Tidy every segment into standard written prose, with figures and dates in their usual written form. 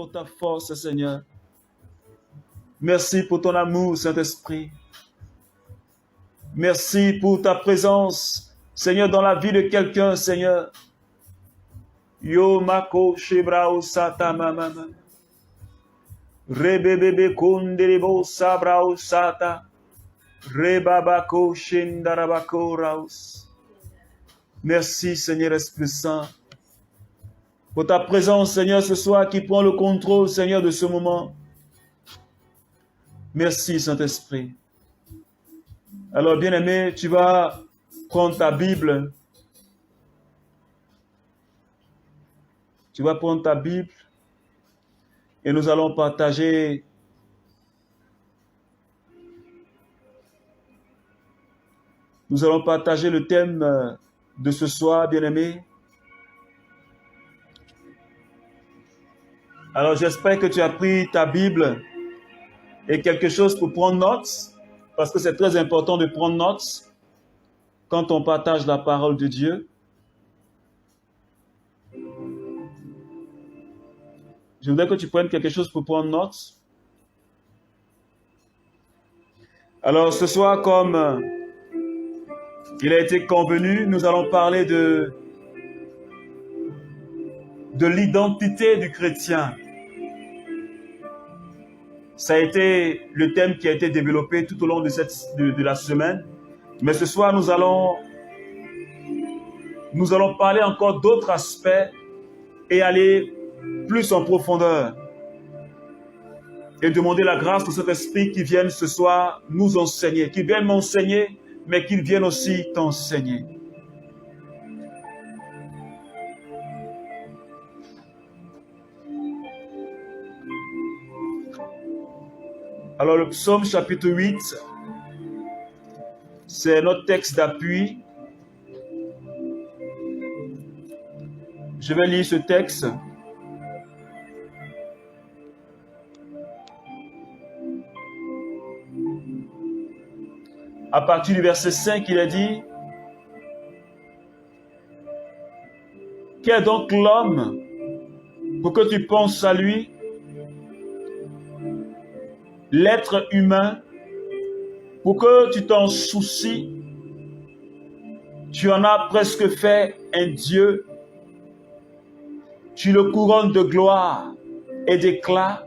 pour ta force, Seigneur. Merci pour ton amour, Saint-Esprit. Merci pour ta présence, Seigneur, dans la vie de quelqu'un, Seigneur. Yo mako shebrao sata mama. Rebebebe kondelebo sabrao sata. Rebabako shendarabako raus. Merci, Seigneur Esprit Saint, pour ta présence, Seigneur, ce soir qui prend le contrôle, Seigneur, de ce moment. Merci, Saint-Esprit. Alors, bien-aimé, tu vas prendre ta Bible. Tu vas prendre ta Bible et nous allons partager le thème de ce soir, bien-aimé. Alors, j'espère que tu as pris ta Bible et quelque chose pour prendre note, parce que c'est très important de prendre note quand on partage la parole de Dieu. Je voudrais que tu prennes quelque chose pour prendre note. Alors, ce soir, comme il a été convenu, nous allons parler de l'identité du chrétien. Ça a été le thème qui a été développé tout au long de la semaine. Mais ce soir, nous allons parler encore d'autres aspects et aller plus en profondeur. Et demander la grâce de cet esprit qui vienne ce soir nous enseigner, qui vienne m'enseigner, mais qu'il vienne aussi t'enseigner. Alors le psaume chapitre 8, c'est notre texte d'appui. Je vais lire ce texte. À partir du verset 5, il a dit: qu'est donc l'homme pour que tu penses à lui? L'être humain, pour que tu t'en soucies, tu en as presque fait un Dieu. Tu le couronnes de gloire et d'éclat.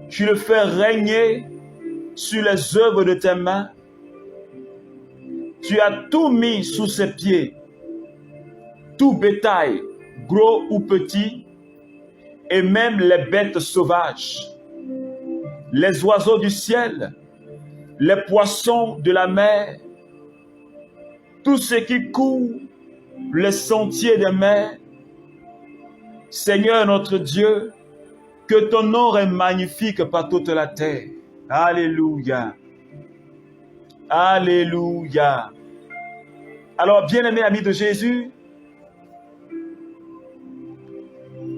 Tu le fais régner sur les œuvres de tes mains. Tu as tout mis sous ses pieds, tout bétail, gros ou petit, et même les bêtes sauvages, les oiseaux du ciel, les poissons de la mer, tout ce qui court les sentiers des mers. Seigneur notre Dieu, que ton nom est magnifique par toute la terre. Alléluia. Alléluia. Alors, bien-aimés amis de Jésus,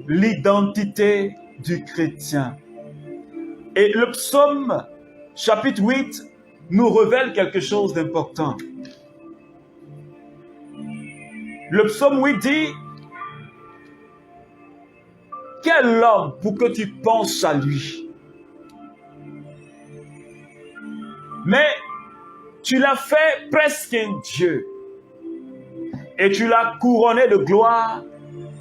l'identité du chrétien. Et le psaume chapitre 8 nous révèle quelque chose d'important. Le psaume 8 dit: quel homme pour que tu penses à lui? Mais tu l'as fait presque un Dieu. Et tu l'as couronné de gloire,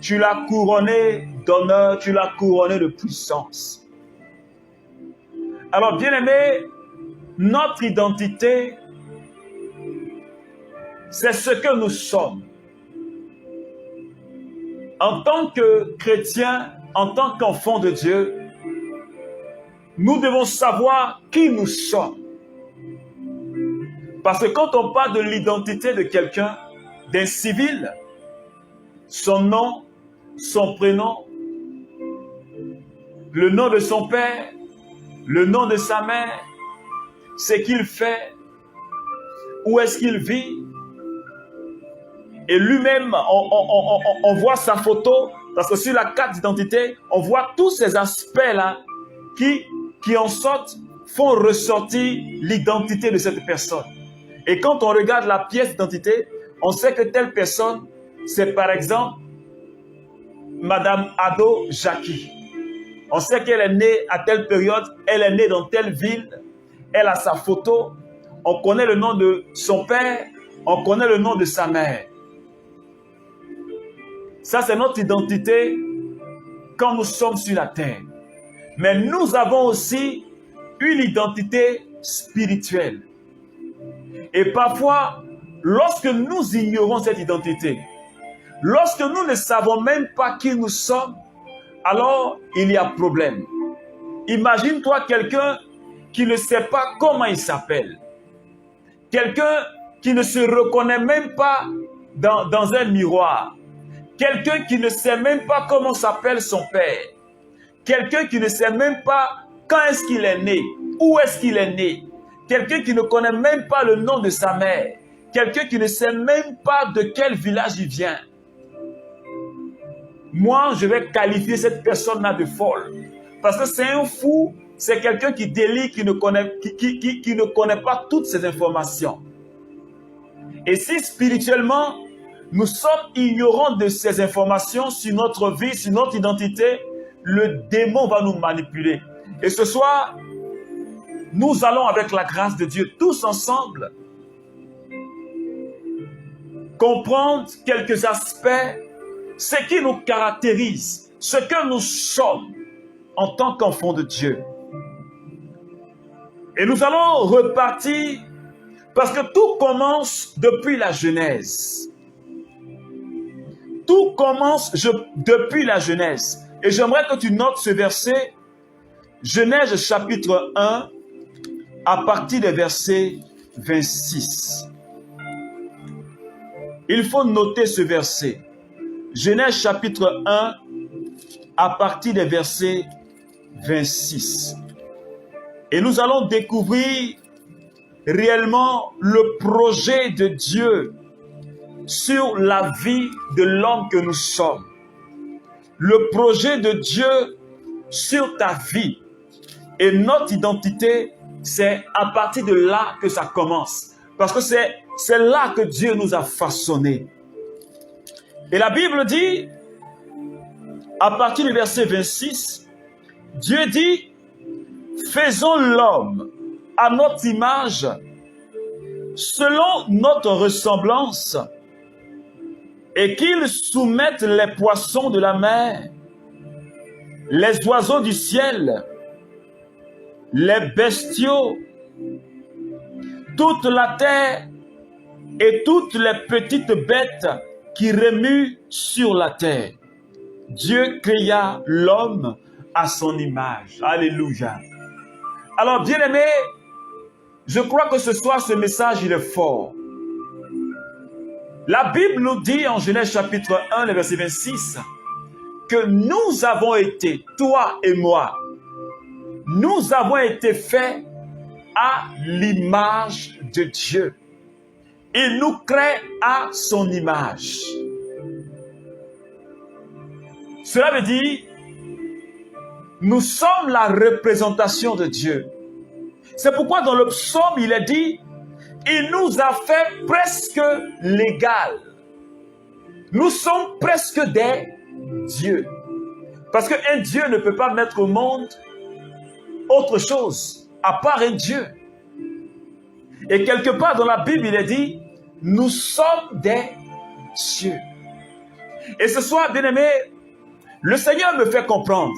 tu l'as couronné d'honneur, tu l'as couronné de puissance. Alors, bien-aimés, notre identité, c'est ce que nous sommes. En tant que chrétiens, en tant qu'enfants de Dieu, nous devons savoir qui nous sommes. Parce que quand on parle de l'identité de quelqu'un, d'un civil, son nom, son prénom, le nom de son père, le nom de sa mère, ce qu'il fait, où est-ce qu'il vit, et lui-même, on voit sa photo, parce que sur la carte d'identité, on voit tous ces aspects-là qui en sorte font ressortir l'identité de cette personne. Et quand on regarde la pièce d'identité, on sait que telle personne, c'est par exemple Madame Ado Jackie. On sait qu'elle est née à telle période, elle est née dans telle ville, elle a sa photo, on connaît le nom de son père, on connaît le nom de sa mère. Ça, c'est notre identité quand nous sommes sur la terre. Mais nous avons aussi une identité spirituelle. Et parfois, lorsque nous ignorons cette identité, lorsque nous ne savons même pas qui nous sommes, alors il y a problème. Imagine-toi quelqu'un qui ne sait pas comment il s'appelle. Quelqu'un qui ne se reconnaît même pas dans un miroir. Quelqu'un qui ne sait même pas comment s'appelle son père. Quelqu'un qui ne sait même pas quand est-ce qu'il est né, où est-ce qu'il est né. Quelqu'un qui ne connaît même pas le nom de sa mère. Quelqu'un qui ne sait même pas de quel village il vient. Moi, je vais qualifier cette personne-là de folle. Parce que c'est un fou, c'est quelqu'un qui délire, qui ne connaît pas toutes ces informations. Et si spirituellement, nous sommes ignorants de ces informations sur notre vie, sur notre identité, le démon va nous manipuler. Et ce soir, nous allons avec la grâce de Dieu, tous ensemble, comprendre quelques aspects, ce qui nous caractérise, ce que nous sommes en tant qu'enfants de Dieu. Et nous allons repartir parce que tout commence depuis la Genèse. Tout commence depuis la Genèse. Et j'aimerais que tu notes ce verset, Genèse chapitre 1, à partir du verset 26. Il faut noter ce verset. Genèse chapitre 1, à partir du verset 26. Et nous allons découvrir réellement le projet de Dieu sur la vie de l'homme que nous sommes. Le projet de Dieu sur ta vie. Et notre identité, c'est à partir de là que ça commence. Parce que c'est là que Dieu nous a façonnés. Et la Bible dit, à partir du verset 26, Dieu dit, faisons l'homme à notre image, selon notre ressemblance, et qu'il soumette les poissons de la mer, les oiseaux du ciel, les bestiaux, toute la terre et toutes les petites bêtes qui remuent sur la terre. Dieu créa l'homme à son image. Alléluia. Alors, bien-aimés, je crois que ce soir, ce message, il est fort. La Bible nous dit en Genèse chapitre 1, le verset 26, que nous avons été, toi et moi, nous avons été faits à l'image de Dieu. Il nous crée à son image. Cela veut dire, nous sommes la représentation de Dieu. C'est pourquoi dans le psaume, il est dit, il nous a fait presque l'égal. Nous sommes presque des dieux. Parce qu'un Dieu ne peut pas mettre au monde autre chose, à part un Dieu. Et quelque part dans la Bible, il est dit, nous sommes des dieux. Et ce soir, bien-aimé, le Seigneur me fait comprendre.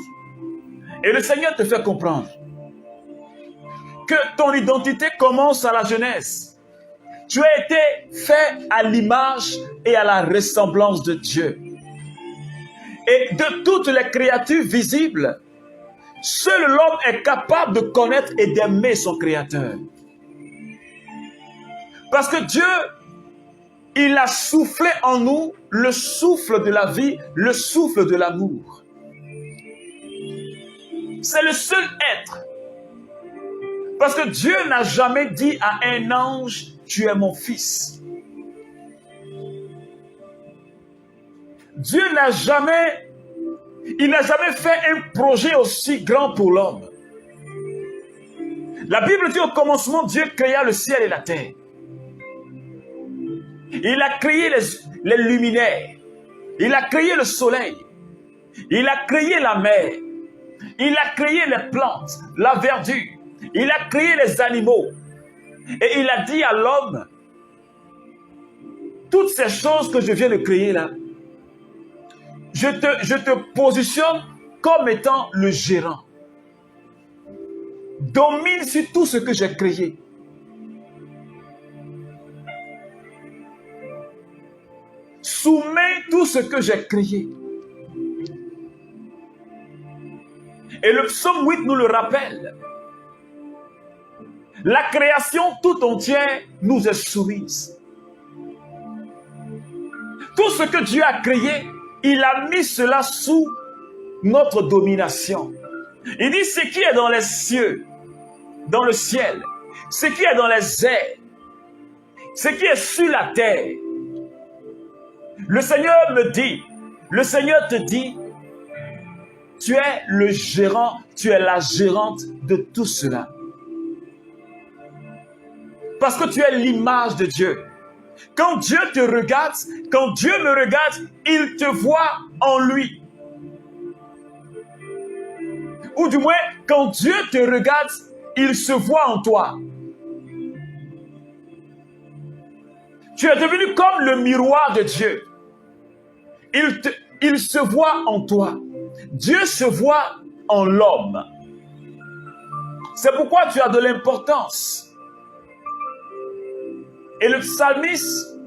Et le Seigneur te fait comprendre que ton identité commence à la jeunesse. Tu as été fait à l'image et à la ressemblance de Dieu. Et de toutes les créatures visibles, seul l'homme est capable de connaître et d'aimer son Créateur. Parce que Dieu, il a soufflé en nous le souffle de la vie, le souffle de l'amour. C'est le seul être. Parce que Dieu n'a jamais dit à un ange, tu es mon fils. Dieu n'a jamais, il n'a jamais fait un projet aussi grand pour l'homme. La Bible dit au commencement, Dieu créa le ciel et la terre. Il a créé les luminaires. Il a créé le soleil. Il a créé la mer. Il a créé les plantes, la verdure. Il a créé les animaux. Et il a dit à l'homme, toutes ces choses que je viens de créer là, je te positionne comme étant le gérant. Domine sur tout ce que j'ai créé. Soumets tout ce que j'ai créé. Et le psaume 8 nous le rappelle. La création tout entière nous est soumise. Tout ce que Dieu a créé, il a mis cela sous notre domination. Il dit ce qui est dans les cieux, dans le ciel, ce qui est dans les airs, ce qui est sur la terre. Le Seigneur me dit, le Seigneur te dit, tu es le gérant, tu es la gérante de tout cela. Parce que tu es l'image de Dieu. Quand Dieu te regarde, quand Dieu me regarde, il te voit en lui. Ou du moins, quand Dieu te regarde, il se voit en toi. Tu es devenu comme le miroir de Dieu. Il se voit en toi. Dieu se voit en l'homme. C'est pourquoi tu as de l'importance. Et le psalmiste,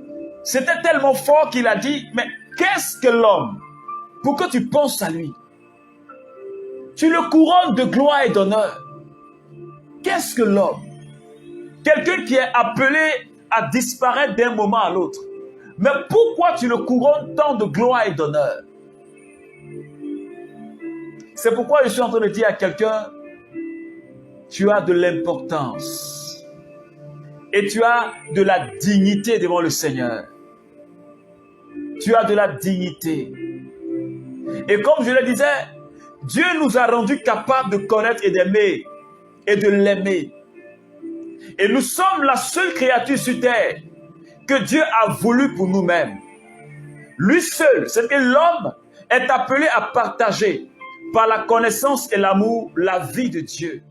c'était tellement fort qu'il a dit, mais qu'est-ce que l'homme? Pour que tu penses à lui. Tu le couronnes de gloire et d'honneur. Qu'est-ce que l'homme? Quelqu'un qui est appelé à disparaître d'un moment à l'autre. Mais pourquoi tu le couronnes tant de gloire et d'honneur? C'est pourquoi je suis en train de dire à quelqu'un, tu as de l'importance. Et tu as de la dignité devant le Seigneur. Tu as de la dignité. Et comme je le disais, Dieu nous a rendus capables de connaître et d'aimer et de l'aimer. Et nous sommes la seule créature sur terre que Dieu a voulu pour nous-mêmes. Lui seul, c'est que l'homme est appelé à partager par la connaissance et l'amour la vie de Dieu.